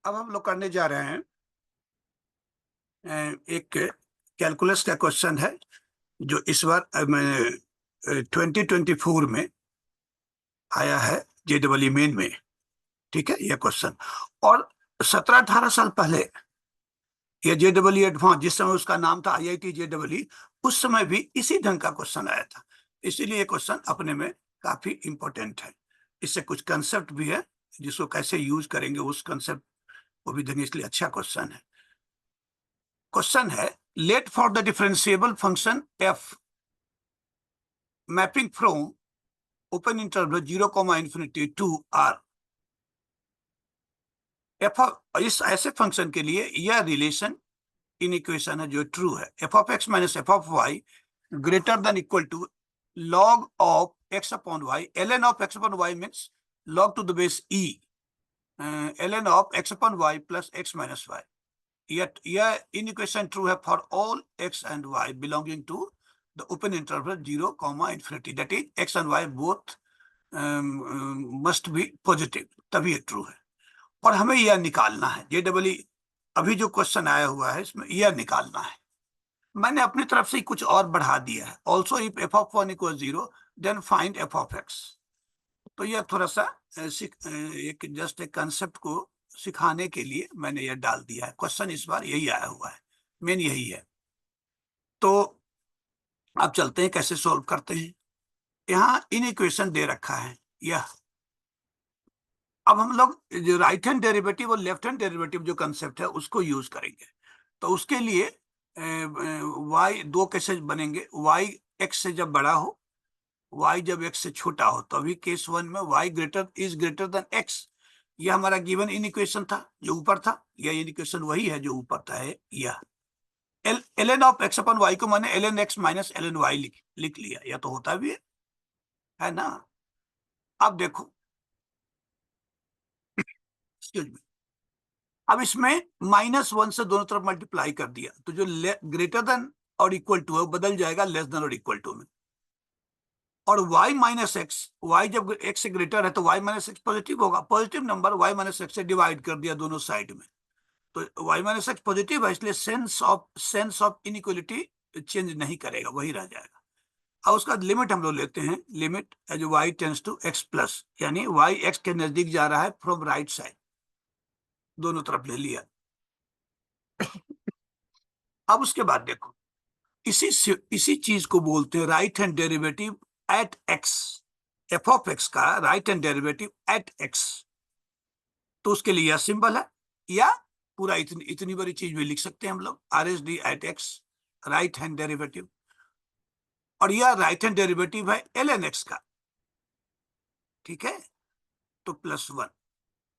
अब हम लोग करने जा रहे हैं एक कैलकुलस का क्वेश्चन है जो इस बार 2024 में आया है जेडब्ल्यू मेन में। ठीक है, यह क्वेश्चन। और 17-18 साल पहले यह जेडब्ल्यू एडवांस, जिस समय उसका नाम था IIT जेडब्ल्यू, उस समय भी इसी ढंग का क्वेश्चन आया था। इसीलिए ये क्वेश्चन अपने में काफी इंपॉर्टेंट है। इससे कुछ कंसेप्ट भी है जिसको कैसे यूज करेंगे, उस कंसेप्ट को भी देंगे, इसलिए अच्छा क्वेश्चन है। क्वेश्चन है, let for the differentiable function f mapping from open interval 0, to r। F is ऐसे फंक्शन के लिए यह रिलेशन इन इक्वेशन है जो ट्रू है। F of x minus f of y greater than equal to log of x upon y. ln of x upon y means log to the base e ln of x upon y plus x minus y. यह in equation true है for all x and y belonging to the open interval 0, that is x and y both must be positive, तभी ये true है। और हमें यह निकालना है, जेडब्ल्यू अभी जो क्वेश्चन आया हुआ है इसमें यह निकालना है। मैंने अपनी तरफ से कुछ और बढ़ा दिया है। Also if f of 1 equal 0 then find f of x. तो यह थोड़ा सा एक जस्ट एक कंसेप्ट को सिखाने के लिए मैंने यह डाल दिया है। क्वेश्चन इस बार यही आया हुआ है, मेन यही है। तो अब चलते हैं कैसे सॉल्व करते हैं। यहाँ इन इक्वेशन दे रखा है यह। अब हम लोग जो राइट हैंड डेरिवेटिव और लेफ्ट हैंड डेरिवेटिव जो कंसेप्ट है उसको यूज करेंगे। तो उसके लिए y दो केसेस बनेंगे। y x से जब बड़ा हो, y जब x से छोटा हो, तो अभी केस 1 में y is greater then x। यह हमारा गिवन इन इक्वेशन था जो ऊपर था। यह इन इक्वेशन वही है जो ऊपर था है। यह ln of x upon y को मैंने ln x minus ln y लिख लिया। यह तो होता भी है ना। अब देखो, एक्सक्यूज मी, अब इसमें -1 से दोनों तरफ मल्टीप्लाई कर दिया तो जो ग्रेटर देन और इक्वल टू है वो बदल जाएगा लेस देन और इक्वल टू में। और y माइनस एक्स, y जब x से ग्रेटर है तो y माइनस एक्स पॉजिटिव होगा। Positive number y minus x से डिवाइड कर दिया दोनों साइड में, तो y माइनस एक्स पॉजिटिव है, इसलिए सेंस ऑफ इनइक्वलिटी चेंज नहीं करेगा, वही रह जाएगा। अब उसका लिमिट हम लोग लेते हैं, limit as y tends to x plus, यानी y x के नजदीक जा रहा है फ्रॉम राइट साइड, दोनों तरफ ले लिया। अब उसके बाद देखो, इसी चीज को बोलते हैं right hand derivative at x. F of x का right hand derivative at x, तो उसके लिए यह सिंबल है, या पूरा इतनी बड़ी चीज भी लिख सकते हैं हम लोग, RHD at x, right hand derivative. और यह राइट हैंड डेरिवेटिव है ln x का। ठीक है, तो +1।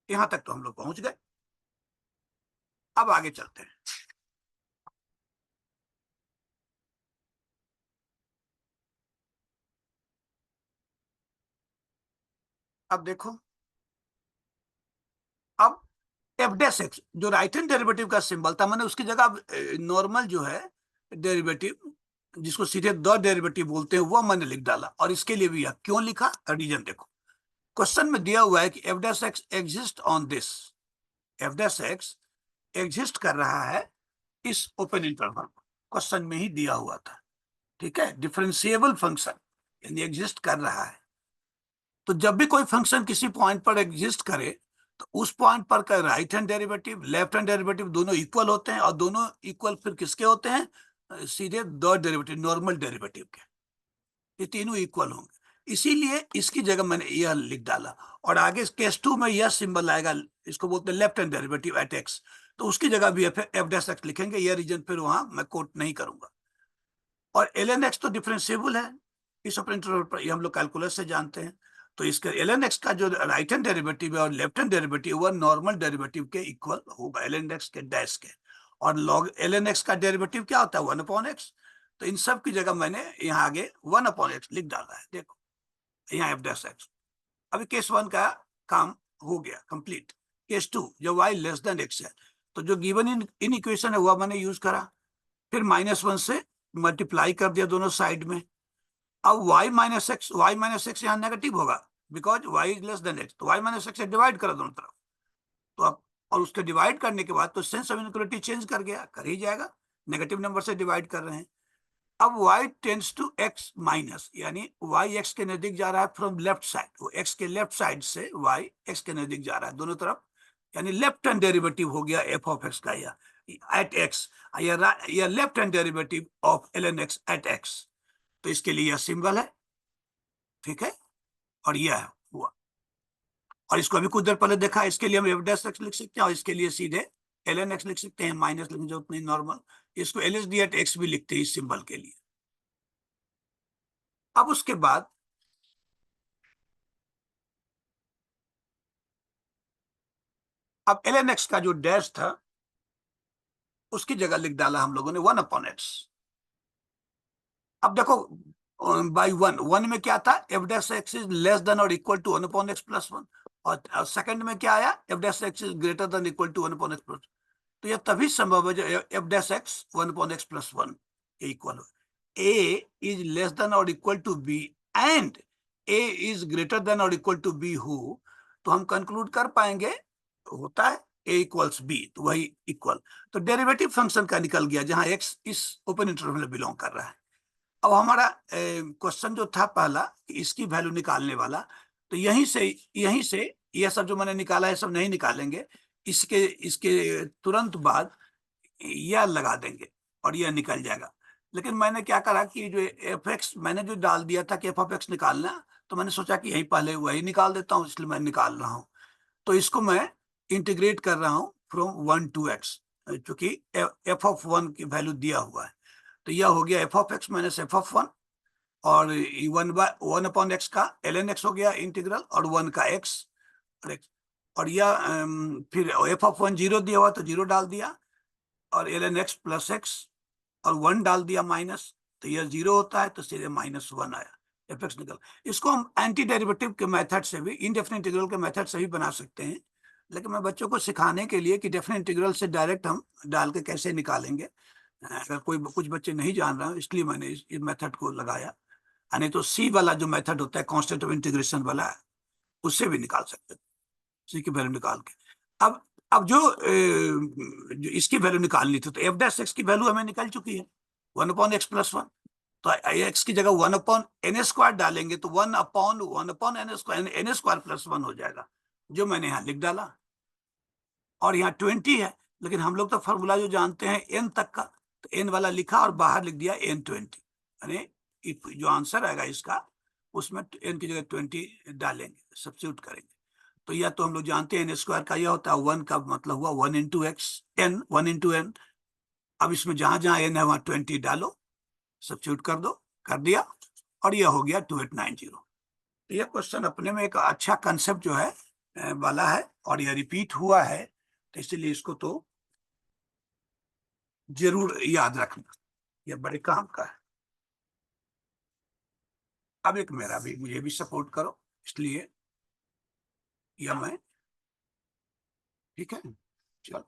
यहां तक तो हम लोग पहुंच गए। अब आगे चलते हैं। अब देखो, अब एफ डैश एक्स जो राइट हैंड डेरिवेटिव का सिंबल था, मैंने उसकी जगह नॉर्मल जो है डेरिवेटिव, जिसको सीधे द डेरिवेटिव बोलते हैं, वो मैंने लिख डाला। और इसके लिए भी क्यों लिखा, रीजन देखो। क्वेश्चन में दिया हुआ है कि F dash x exist on this. F dash x exist कर रहा है इस ओपन इंटरवल, क्वेश्चन में ही दिया हुआ था। ठीक है, डिफरेंशिएबल फंक्शन यानी एग्जिस्ट कर रहा है। तो जब भी कोई फंक्शन किसी पॉइंट पर एग्जिस्ट करे तो उस पॉइंट पर का right hand derivative left hand derivative दोनों इक्वल होते हैं। और दोनों इक्वल फिर किसके होते हैं, सीधे द डेरिवेटिव, नॉर्मल डेरिवेटिव के। ये तीनों इक्वल होंगे, इसीलिए इसकी जगह मैंने यह लिख डाला। और आगे केस 2 में यह सिंबल आएगा, इसको बोलते हैं left hand derivative at x, तो उसकी जगह भी एफ डैश एक्स लिखेंगे। यह रीजन फिर वहां मैं कोट नहीं करूंगा। और ln x तो डिफरेंशिएबल है इस ऑपरेटर पर, ये हम लोग कैलकुलस से जानते हैं। तो इसका ln x का जो राइट हैंड डेरिवेटिव है और लेफ्ट हैंड डेरिवेटिव, वह नॉर्मल डेरिवेटिव के इक्वल होगा, ln x के डैश के। और लॉग ln x का डेरिवेटिव क्या होता है, 1/x। तो इन सब की जगह मैंने यहाँ आगे 1/x लिख डाला है। देखो यहाँ एफ डैश एक्स। अभी केस 1 का काम हो गया कंप्लीट। केस 2 जब y लेस देन x है, तो जो गिवन इन इक्वेशन है वह मैंने यूज करा, फिर -1 से मल्टीप्लाई कर दिया दोनों साइड में। अब y माइनस एक्स यहाँ नेगेटिव होगा because y is less then x, तो y माइनस एक्स से डिवाइड करा दोनों तरफ। तो अब और उसके डिवाइड करने के बाद तो सेंस ऑफ इनइक्वालिटी चेंज कर गया, कर ही जाएगा, नेगेटिव नंबर से डिवाइड कर रहे हैं। अब y tends to x minus, यानी y x के नजदीक जा रहा है फ्रॉम लेफ्ट साइड, वो x के लेफ्ट साइड से y x के नजदीक जा रहा है दोनों तरफ, यानी लेफ्ट हैंड डेरिवेटिव हो गया f ऑफ x का, या एट x, या left hand derivative of ln x at x। तो इसके लिए यह सिंबल है, ठीक है, और यह है हुआ। और इसको अभी कुछ देर पहले देखा, इसके लिए हम एफ डैश एक्स लिख सकते हैं और इसके लिए सीधे ln x लिख सकते हैं, माइनस लिखने जरूरत नहीं, नॉर्मल। इसको LSD एट x भी लिखते हैं इस सिंबल के लिए। अब उसके बाद अब ln x का जो डैश था उसकी जगह लिख डाला हम लोगों ने 1/x। अब देखो बाई वन में क्या था, f dash x is less than और equal to 1/x plus one, और सेकंड में क्या आया, f dash x is greater than equal to 1/x plus. तो यह तभी संभव है जो f dash x 1/x plus one equal हो, ए इज लेस देन और equal to b and a is greater than और इक्वल टू बी हो, तो हम कंक्लूड कर पाएंगे होता है ए इक्वल्स बी, तो वही इक्वल। तो डेरिवेटिव फंक्शन का निकल गया जहां एक्स इस ओपन इंटरवल में बिलोंग कर रहा है। अब हमारा क्वेश्चन जो था पहला कि इसकी वैल्यू निकालने वाला, तो यहीं से यह सब जो मैंने निकाला है सब नहीं निकालेंगे, इसके इसके तुरंत बाद यह लगा देंगे और यह निकल जाएगा। लेकिन मैंने क्या करा कि जो एफ एक्स मैंने जो डाल दिया था कि एफ ऑफ एक्स निकालना, तो मैंने सोचा कि यहीं पहले वही निकाल देता हूँ, इसलिए मैं निकाल रहा हूँ। तो इसको मैं इंटीग्रेट कर रहा हूँ फ्रॉम 1 to x, चूंकि एफ ऑफ वन की वैल्यू दिया हुआ है। तो यह हो गया F of x minus f of one, और 1/x का ln x हो गया इंटीग्रल, और 1 का x, और यह फिर एफ ऑफ वन जीरो दिया हुआ तो जीरो डाल दिया, और ln x प्लस एक्स, और 1 डाल दिया माइनस, तो यह जीरो होता है तो सीधे -1 आया, एफ एक्स निकल। इसको हम एंटी डेरिवेटिव के मेथड से भी, इनडेफिनिट इंटीग्रल के मेथड से भी बना सकते हैं, लेकिन मैं बच्चों को सिखाने के लिए कि डेफिनिट इंटीग्रल से डायरेक्ट हम डाल के कैसे निकालेंगे, अगर कोई कुछ बच्चे नहीं जान रहे हैं, इसलिए मैंने इस मेथड को लगाया। नहीं तो सी वाला जो मेथड होता है कांस्टेंट ऑफ इंटीग्रेशन वाला, उससे भी निकाल सकते हैं, सी की वैल्यू निकाल के। अब जो इसकी वैल्यू निकालनी थी, तो एफ डैश एक्स की वैल्यू हमें निकल चुकी है 1/x प्लस वन। तो एक्स की जगह 1/n² डालेंगे तो 1/n² प्लस वन हो जाएगा, जो मैंने यहाँ लिख डाला। और यहाँ 20 है, लेकिन हम लोग तो फॉर्मूला जो जानते हैं एन तक का, तो एन वाला लिखा और बाहर लिख दिया n20, यानी जो आंसर आएगा इसका उसमें एन की जगह 20 डालेंगे, सब्स्टिट्यूट करेंगे। तो यह तो हम लोग जानते हैं n² का यह होता है 1 का मतलब हुआ 1 into x, n 1 into n. अब इसमें जहां जहां एन है वहां 20 डालो, सब्स्टिट्यूट कर दो, कर दिया, और यह हो गया 2890। तो यह क्वेश्चन अपने में एक अच्छा कंसेप्ट जो है वाला है, और यह रिपीट हुआ है, तो इसलिए इसको तो जरूर याद रखना, यह बड़े काम का है। अब एक मेरा भी, मुझे भी सपोर्ट करो, इसलिए यह मैं, ठीक है, चलो।